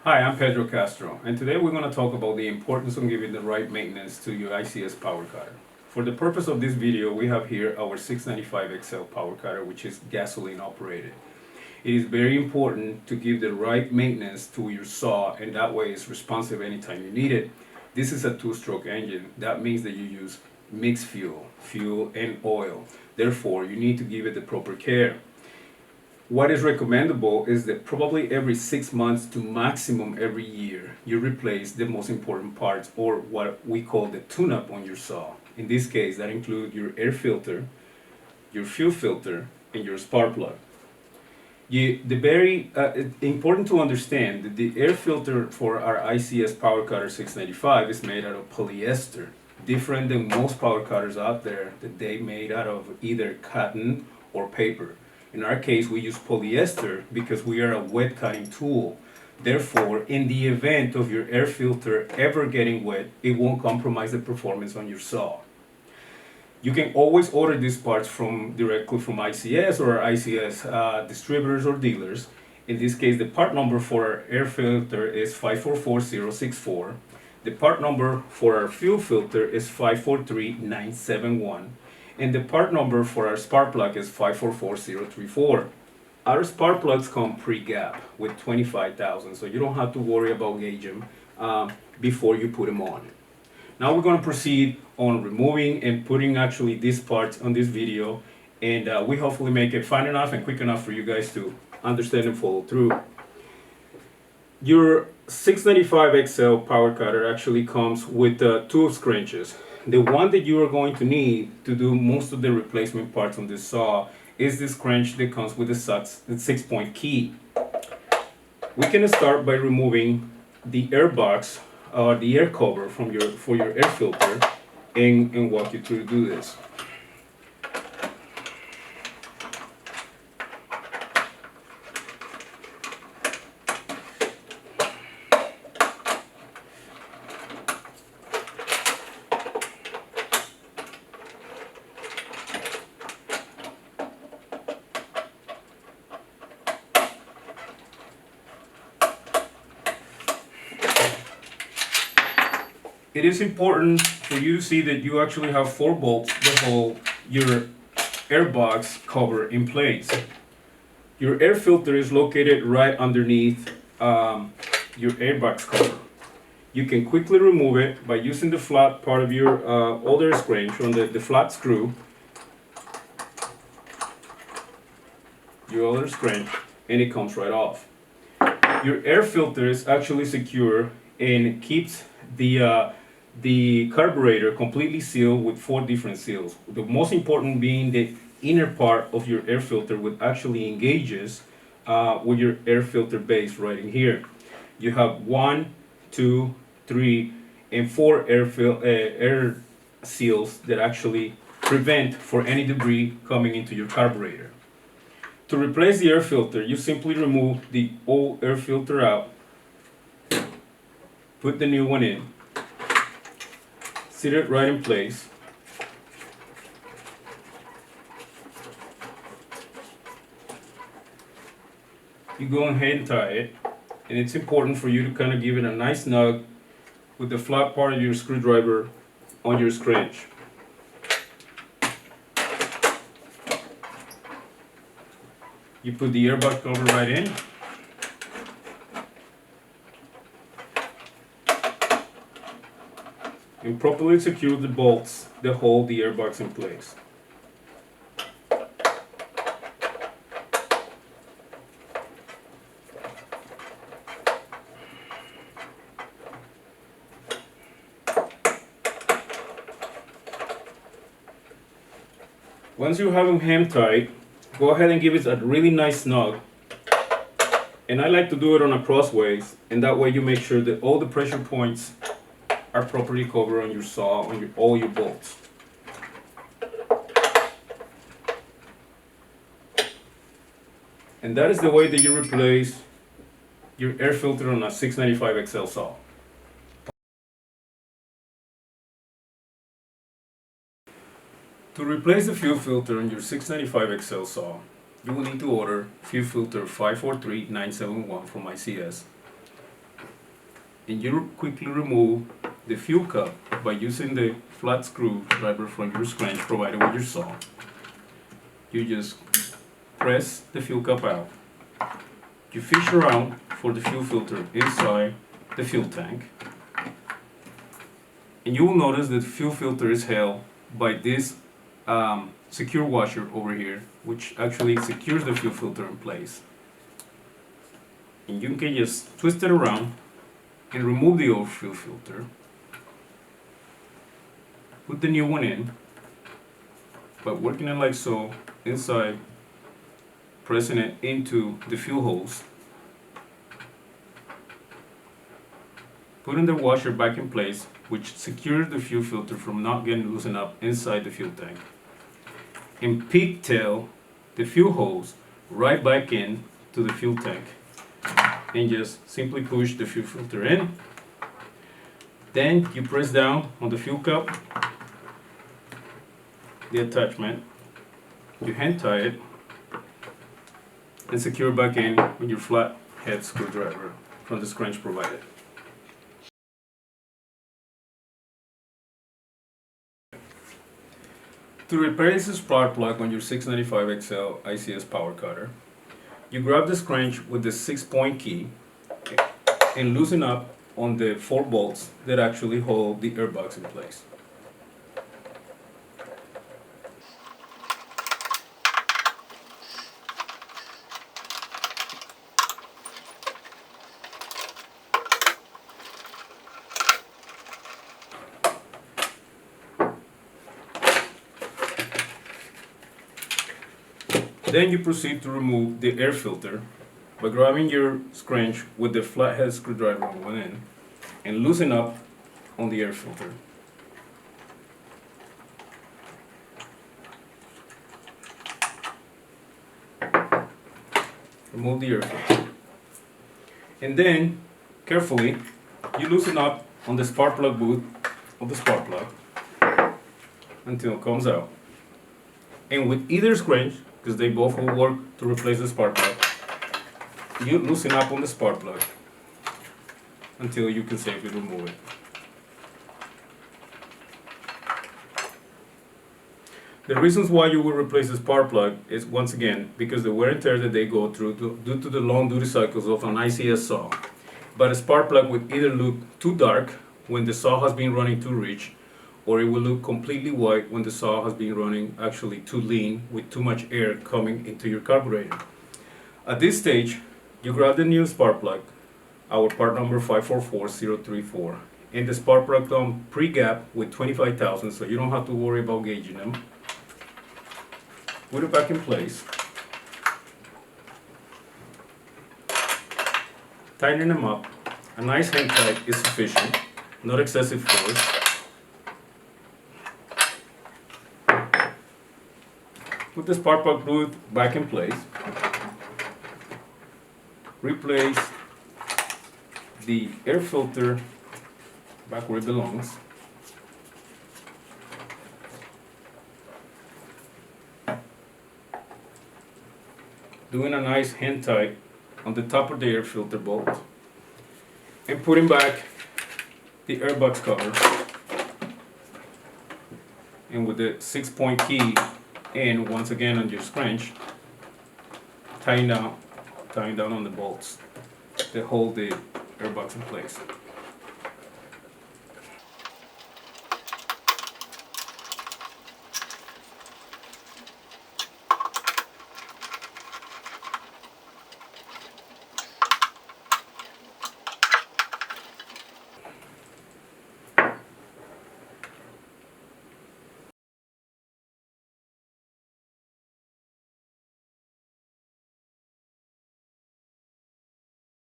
Hi, I'm Pedro Castro, and today we're going to talk about the importance of giving the right maintenance to your ICS power cutter. For the purpose of this video, we have here our 695XL power cutter, which is gasoline operated. It is very important to give the right maintenance to your saw, and that way it's responsive anytime you need it. This is a two-stroke engine. That means that you use mixed fuel and oil. Therefore, you need to give it the proper care. What is recommendable is that probably every 6 months to maximum every year, you replace the most important parts, or what we call the tune-up on your saw. In this case, that includes your air filter, your fuel filter, and your spark plug. Important to understand that the air filter for our ICS Power Cutter 695 is made out of polyester, different than most power cutters out there that they made out of either cotton or paper. In our case, we use polyester because we are a wet cutting tool. Therefore, in the event of your air filter ever getting wet, it won't compromise the performance on your saw. You can always order these parts directly from ICS or ICS distributors or dealers. In this case, the part number for our air filter is 544064. The part number for our fuel filter is 543971. And the part number for our spark plug is 544034. Our spark plugs come pre-gap with 25,000, so you don't have to worry about gauging them before you put them on. Now we're going to proceed on removing and putting actually these parts on this video, and we hopefully make it fine enough and quick enough for you guys to understand and follow through. Your 695XL power cutter actually comes with two scrunches. The one that you are going to need to do most of the replacement parts on this saw is this scrunch that comes with the 6-point key. We can start by removing the air box or the air cover for your air filter and walk you through to do this. It is important for you to see that you actually have 4 bolts that hold your air box cover in place. Your air filter is located right underneath your air box cover. You can quickly remove it by using the flat part of your older scrunch on the flat screw, your older scrunch, and it comes right off. Your air filter is actually secure and keeps the carburetor completely sealed with 4 different seals. The most important being the inner part of your air filter, which actually engages with your air filter base right in here. You have 1, 2, 3, and 4 air seals that actually prevent for any debris coming into your carburetor. To replace the air filter, you simply remove the old air filter out, put the new one in, sit it right in place. You go ahead and tie it, and it's important for you to kind of give it a nice snug with the flat part of your screwdriver on your scrunch. You put the airbox cover right in. And properly secure the bolts that hold the airbox in place. Once you have them hand tight, go ahead and give it a really nice snug. And I like to do it on a crossways, and that way you make sure that all the pressure points are properly covered on your saw, on all your bolts. And that is the way that you replace your air filter on a 695XL saw. To replace the fuel filter on your 695XL saw, you will need to order fuel filter 543971 from ICS. and you quickly remove the fuel cup by using the flat screwdriver from your scratch provided with your saw. You just press the fuel cup out. You fish around for the fuel filter inside the fuel tank, and you will notice that the fuel filter is held by this secure washer over here, which actually secures the fuel filter in place. And you can just twist it around and remove the old fuel filter. Put the new one in by working it like so, inside, pressing it into the fuel holes. Putting the washer back in place, which secures the fuel filter from not getting loosened up inside the fuel tank. And pigtail the fuel hose right back in to the fuel tank. And just simply push the fuel filter in. Then you press down on the fuel cup, the attachment, you hand tie it, and secure back in with your flat head screwdriver from the scratch provided. To repair this spark plug on your 695XL ICS power cutter, you grab the scratch with the 6-point key and loosen up on the 4 bolts that actually hold the airbox in place. Then you proceed to remove the air filter by grabbing your scratch with the flathead screwdriver on one end and loosen up on the air filter. Remove the air filter. And then, carefully, you loosen up on the spark plug boot of the spark plug until it comes out. And with either scratch, because they both will work to replace the spark plug, you loosen up on the spark plug until you can safely remove it. The reasons why you will replace the spark plug is, once again, because the wear and tear that they go through due to the long duty cycles of an ICS saw. But a spark plug would either look too dark when the saw has been running too rich, or it will look completely white when the saw has been running actually too lean with too much air coming into your carburetor. At this stage, you grab the new spark plug, our part number 544034, and the spark plug come pre-gap with 25,000, so you don't have to worry about gauging them. Put it back in place. Tighten them up. A nice hand tight is sufficient, not excessive force. Put the spark plug fluid back in place. Replace the air filter back where it belongs. Doing a nice hand tight on the top of the air filter bolt. And putting back the airbox cover. And with the 6-point key in once again on your scratch, tying down on the bolts that hold the airbox in place.